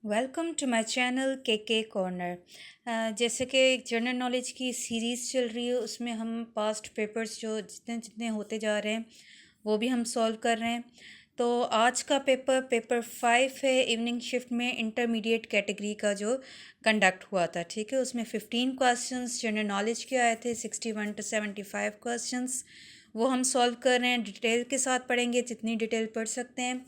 Welcome to my channel के corner. जैसे कि एक जनरल नॉलेज की सीरीज़ चल रही है, उसमें हम पास्ट पेपर्स जो जितने जितने होते जा रहे हैं वो भी हम सॉल्व कर रहे हैं। तो आज का पेपर 5 है, इवनिंग शिफ्ट में इंटरमीडिएट कैटेगरी का जो कंडक्ट हुआ था। ठीक है, उसमें 15 क्वेश्चंस जनरल नॉलेज के आए थे, 61 to 75 क्वेश्चंस वो हम सॉल्व कर रहे हैं। डिटेल के साथ पढ़ेंगे, जितनी डिटेल पढ़ सकते हैं।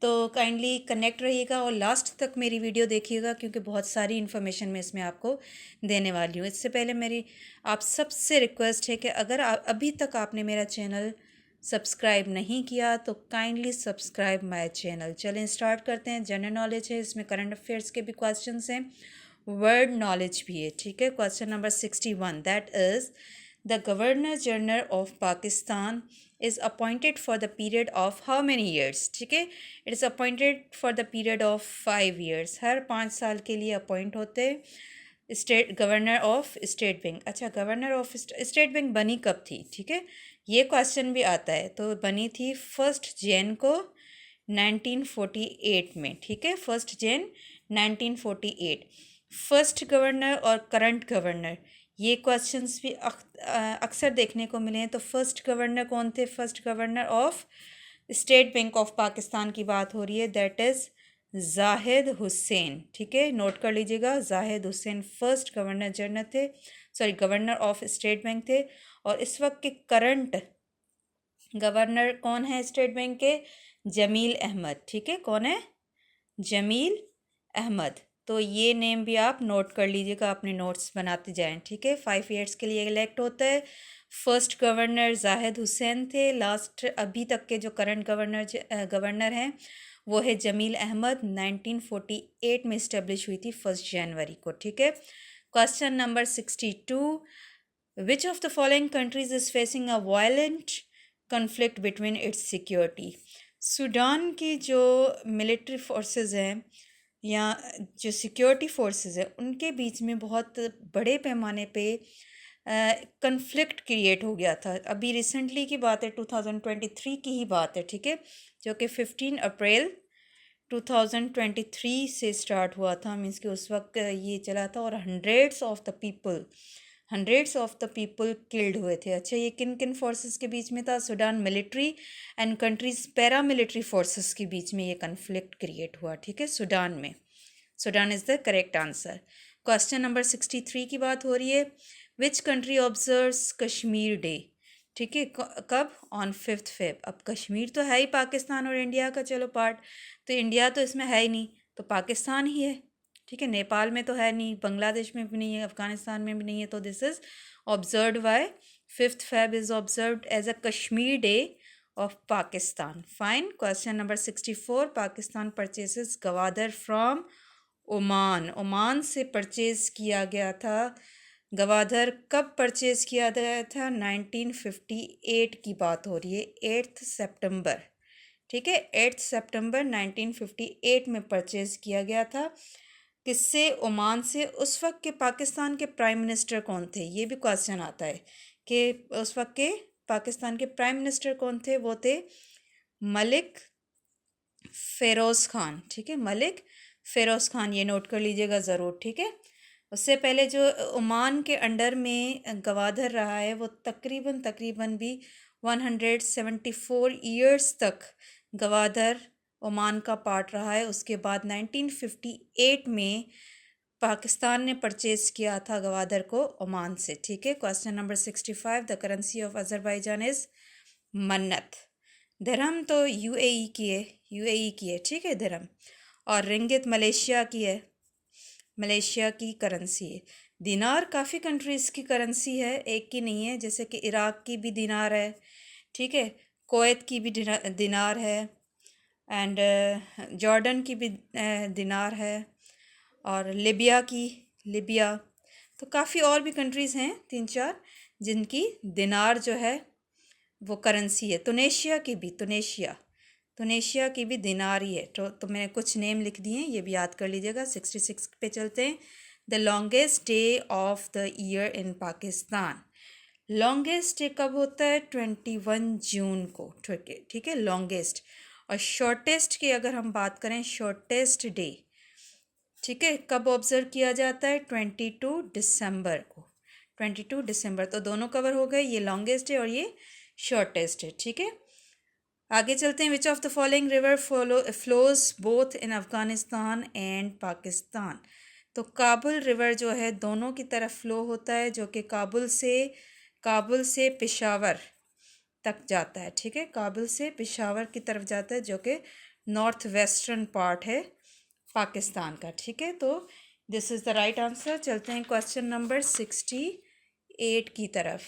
तो काइंडली कनेक्ट रहिएगा और लास्ट तक मेरी वीडियो देखिएगा, क्योंकि बहुत सारी इन्फॉर्मेशन मैं इसमें आपको देने वाली हूँ। इससे पहले मेरी आप सबसे रिक्वेस्ट है कि अगर अभी तक आपने मेरा चैनल सब्सक्राइब नहीं किया तो काइंडली सब्सक्राइब माय चैनल। चलें स्टार्ट करते हैं। जनरल नॉलेज है, इसमें करंट अफेयर्स के भी क्वेश्चंस हैं, वर्ड नॉलेज भी है। ठीक है, question number 61, that is the governor general of Pakistan is appointed for the period of how many years? ठीक है, it is appointed for the period of 5 years। हर 5 साल के लिए अपॉइंट होते state governor of State bank. अच्छा, governor of State bank बनी कब थी? ठीक है, ये क्वेश्चन भी आता है। तो बनी थी 1 जैन को 1948 में। ठीक है, 1 जैन 1948। फर्स्ट गवर्नर और करंट गवर्नर, ये क्वेश्चंस भी अक्सर देखने को मिले हैं। तो फर्स्ट गवर्नर कौन थे? First governor of State bank of Pakistan की बात हो रही है, दैट इज़ जाहिद हुसैन। ठीक है, नोट कर लीजिएगा, Zahid Hussain first governor general थे, sorry governor of State Bank थे। और इस वक्त के करंट गवर्नर कौन है स्टेट बैंक के? जमील अहमद। ठीक है, कौन है? जमील अहमद। तो ये नेम भी आप नोट कर लीजिएगा, अपने नोट्स बनाते जाएं। ठीक है, 5 ईयर्स के लिए इलेक्ट होता है। फर्स्ट गवर्नर जाहिद हुसैन थे। लास्ट अभी तक के जो करंट गवर्नर हैं वो है जमील अहमद। 1948 में इस्टेब्लिश हुई थी 1 जनवरी को। ठीक है, question number 62, which of the following countries is facing a violent conflict between its security? Sudan की जो मिलिट्री फोर्सेस हैं या जो सिक्योरिटी फोर्सेस हैं, उनके बीच में बहुत बड़े पैमाने पे कन्फ्लिक्ट क्रिएट हो गया था। अभी रिसेंटली की बात है, 2023 की ही बात है। ठीक है, जो कि 15 अप्रैल 2023 से स्टार्ट हुआ था। मीन्स कि उस वक्त ये चला था और hundreds of the people killed हुए थे। अच्छा, ये किन किन फोर्सेस के बीच में था? Sudan military and countries para military forces के बीच में ये कन्फ्लिक्ट क्रिएट हुआ। ठीक है, सूडान में। Sudan is the correct answer. Question number 63 की बात हो रही है, which country observes Kashmir day? ठीक है, कब? On 5 Feb. अब कश्मीर तो है ही पाकिस्तान और इंडिया का चलो पार्ट, तो इंडिया तो इसमें है ही नहीं, तो पाकिस्तान ही है। ठीक है, नेपाल में तो है नहीं, बांग्लादेश में भी नहीं है, अफगानिस्तान में भी नहीं है। तो this is observed by 5 Feb is observed as a Kashmir day of Pakistan. Fine. Question number 64, Pakistan purchases Gwadar from Oman. Oman से परचेज़ किया गया था गवादर। कब परचेज़ किया गया था? 1958 की बात हो रही है, 8 सितंबर। ठीक है, 8 सितंबर 1958 में परचेज़ किया गया था। किससे? ओमान से। उस वक्त के पाकिस्तान के प्राइम मिनिस्टर कौन थे? ये भी क्वेश्चन आता है कि उस वक्त के पाकिस्तान के प्राइम मिनिस्टर कौन थे? वो थे मलिक फ़िरोज़ खान। ठीक है, मलिक फ़िरोज़ खान, ये नोट कर लीजिएगा ज़रूर। ठीक है, उससे पहले जो ओमान के अंडर में गवादर रहा है वो तकरीबन भी 174 ईयर्स तक गवादर ओमान का पार्ट रहा है। उसके बाद 1958 में पाकिस्तान ने परचेज़ किया था गवादर को ओमान से। ठीक है, question number 65, the currency of Azerbaijan is मन्नत। दिरहम तो यूएई की है। ठीक है, दिरहम। और रिंगित मलेशिया की है, मलेशिया की करेंसी है। दिनार काफ़ी कंट्रीज़ की करेंसी है, एक की नहीं है। जैसे कि इराक़ की भी दिनार है। ठीक है, कुवैत की भी दिनार है, एंड जॉर्डन की भी दिनार है, और लिबिया। तो काफ़ी और भी कंट्रीज़ हैं, 3-4, जिनकी दिनार जो है वो करेंसी है। तुनेशिया की भी दिनार ही है। तो मैंने कुछ नेम लिख दिए हैं, ये भी याद कर लीजिएगा। 66 पे चलते हैं। The longest day of the year in Pakistan. Longest day कब होता है? 21 जून को। ठीक है, लॉन्गेस्ट। और शॉर्टेस्ट की अगर हम बात करें, शॉर्टेस्ट डे ठीक है। कब ऑब्जर्व किया जाता है? 22 दिसंबर को। 22 दिसंबर, तो दोनों कवर हो गए, ये लॉन्गेस्ट है और ये शॉर्टेस्ट है। ठीक है, आगे चलते हैं। Which of the following river flows both in Afghanistan and Pakistan? तो काबुल रिवर जो है दोनों की तरफ फ्लो होता है, जो कि काबुल से पेशावर तक जाता है। ठीक है, काबुल से पेशावर की तरफ जाता है, जो कि नॉर्थ वेस्टर्न पार्ट है पाकिस्तान का। ठीक है, तो this is the right answer. चलते हैं क्वेश्चन नंबर 68 की तरफ।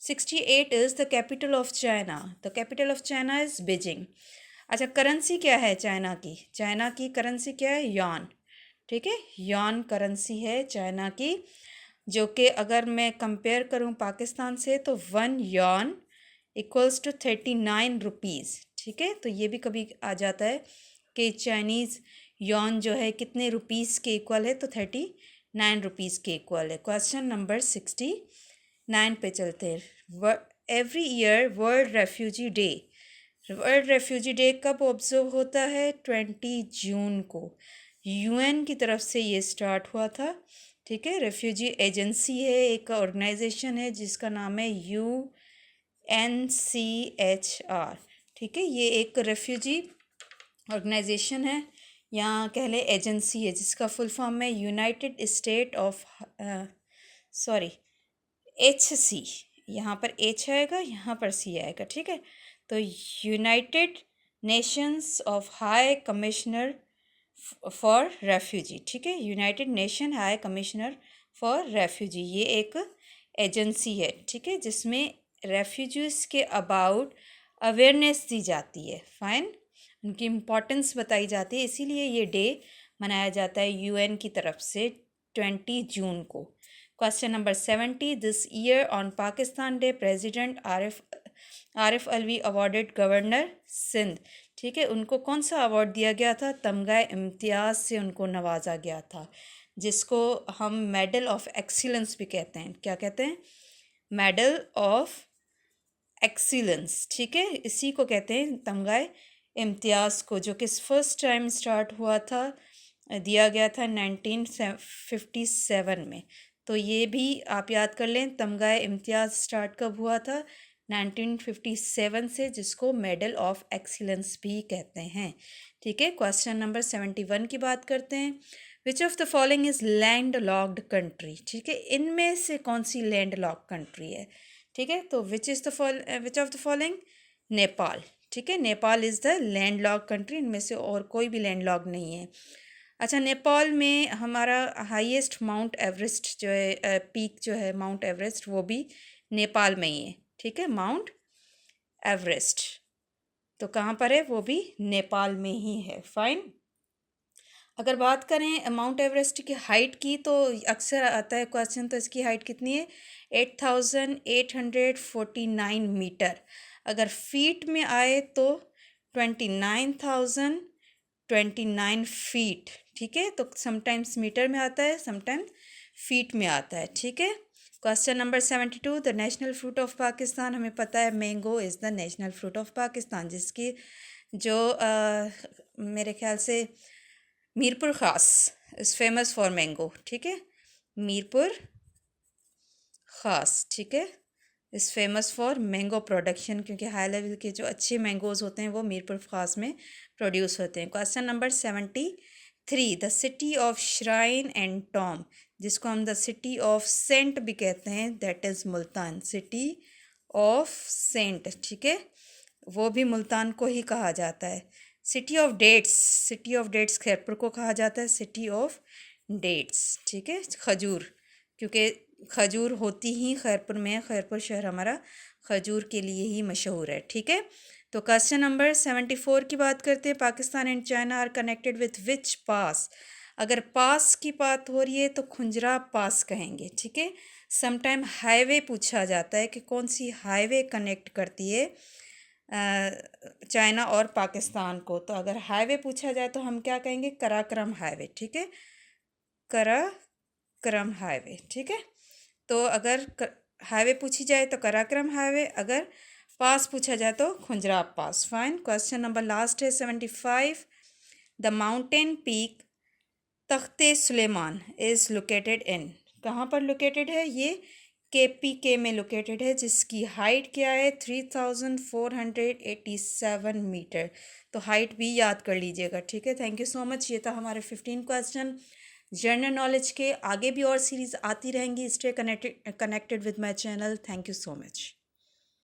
68 is the capital of China. The capital of China is Beijing. अच्छा, करेंसी क्या है चाइना की? चाइना की करेंसी क्या है? यॉन। ठीक है, यॉन करेंसी है चाइना की, जो कि अगर मैं कंपेयर करूं पाकिस्तान से तो 1 यॉन इक्वल्स टू 39 रुपीज़। ठीक है, तो ये भी कभी आ जाता है कि चाइनीज़ यॉन जो है कितने रुपीज़ के इक्वल है, तो 39 रुपीज़ के इक्वल है। क्वेश्चन नंबर 69 पे चलते हैं। Every year world refugee day कब ऑब्जर्व होता है? 20 जून को। यूएन की तरफ से ये स्टार्ट हुआ था। ठीक है, रेफ्यूजी एजेंसी है, एक ऑर्गेनाइजेशन है जिसका नाम है UNCHR। ठीक है, ये एक रेफ्यूजी ऑर्गेनाइजेशन है, यहाँ कह लें एजेंसी है, जिसका फुल फॉर्म है यूनाइटेड स्टेट ऑफ HC। यहाँ पर H आएगा, यहाँ पर C आएगा। ठीक है, तो United Nations of high commissioner for refugee. ठीक है, United nation high commissioner for refugee, ये एक एजेंसी है। ठीक है, जिसमें रेफ्यूजीज़ के अबाउट अवेयरनेस दी जाती है। फाइन, उनकी इम्पोर्टेंस बताई जाती है, इसीलिए ये डे मनाया जाता है यूएन की तरफ से 20 जून को। Question number 70, this year on Pakistan day president Arif Alvi awarded governor Sindh. ठीक है, उनको कौन सा अवार्ड दिया गया था? तमगाए इम्तियाज़ से उनको नवाजा गया था, जिसको हम मेडल ऑफ एक्सीलेंस भी कहते हैं। क्या कहते हैं? Medal of excellence. ठीक है, इसी को कहते हैं तमगाए इम्तियाज़ को, जो कि फर्स्ट टाइम स्टार्ट हुआ था, दिया गया था 1957 में। तो ये भी आप याद कर लें, तमगाए इम्तियाज़ स्टार्ट कब हुआ था? 1957 से, जिसको मेडल ऑफ एक्सीलेंस भी कहते हैं। ठीक है, क्वेश्चन नंबर 71 की बात करते हैं। Which of the following is land locked country? ठीक है, इनमें से कौन सी लैंड लॉक कंट्री है? ठीक है, तो which of the following? Nepal. ठीक है, Nepal is the land lock country, इनमें से और कोई भी लैंड लॉक नहीं है। अच्छा, नेपाल में हमारा हाईएस्ट माउंट एवरेस्ट जो है, पीक जो है माउंट एवरेस्ट, वो भी नेपाल में ही है। ठीक है, माउंट एवरेस्ट तो कहाँ पर है? वो भी नेपाल में ही है। फाइन, अगर बात करें माउंट एवरेस्ट की हाइट की, तो अक्सर आता है क्वेश्चन, तो इसकी हाइट कितनी है? 8849 मीटर। अगर फीट में आए तो 29,029 फीट। ठीक है, तो समटाइम्स मीटर में आता है, समटाइम्स फीट में आता है। ठीक है, question number 72, the national fruit of Pakistan. हमें पता है mango is the national fruit of Pakistan, जिसकी जो मेरे ख्याल से मीरपुर ख़ास इज़ फेमस फॉर मैंगो। ठीक है, मीरपुर ख़ास, ठीक है, is famous for mango production, क्योंकि हाई लेवल के जो अच्छे मैंगोज़ होते हैं वो मीरपुर ख़ास में प्रोड्यूस होते हैं। Question number 73, the city of shrine and tomb, जिसको हम द सिटी ऑफ सेंट भी कहते हैं, that is Multan. City of saint, ठीक है, वो भी मुल्तान को ही कहा जाता है। सिटी ऑफ डेट्स खैरपुर को कहा जाता है सिटी ऑफ डेट्स। ठीक है, खजूर, क्योंकि खजूर होती ही खैरपुर में है, खैरपुर शहर हमारा खजूर के लिए ही मशहूर है। ठीक है, तो क्वेश्चन नंबर 74 की बात करते हैं। Pakistan and China are connected with which pass? अगर पास की बात हो रही है तो खुंजरा पास कहेंगे। ठीक है, समटाइम हाईवे पूछा जाता है कि कौन सी हाईवे कनेक्ट करती है चाइना और पाकिस्तान को, तो अगर हाईवे पूछा जाए तो हम क्या कहेंगे? कराक्रम हाईवे। ठीक है, कराक्रम हाईवे। ठीक है, तो अगर हाईवे पूछी जाए तो कराक्रम हाईवे, अगर पास पूछा जाए तो खुंजरा पास। फाइन, क्वेश्चन नंबर लास्ट है 75, द माउंटेन पीक तख्ते सुलेमान इज़ लोकेटेड इन, कहाँ पर लोकेटेड है ये? KPK में लोकेटेड है, जिसकी हाइट क्या है? 3487 मीटर। तो हाइट भी याद कर लीजिएगा, ठीक है। Thank you so much. ये था हमारे 15 क्वेश्चन जनरल नॉलेज के। आगे भी और सीरीज आती रहेंगी। Stay connected with my channel. Thank you so much.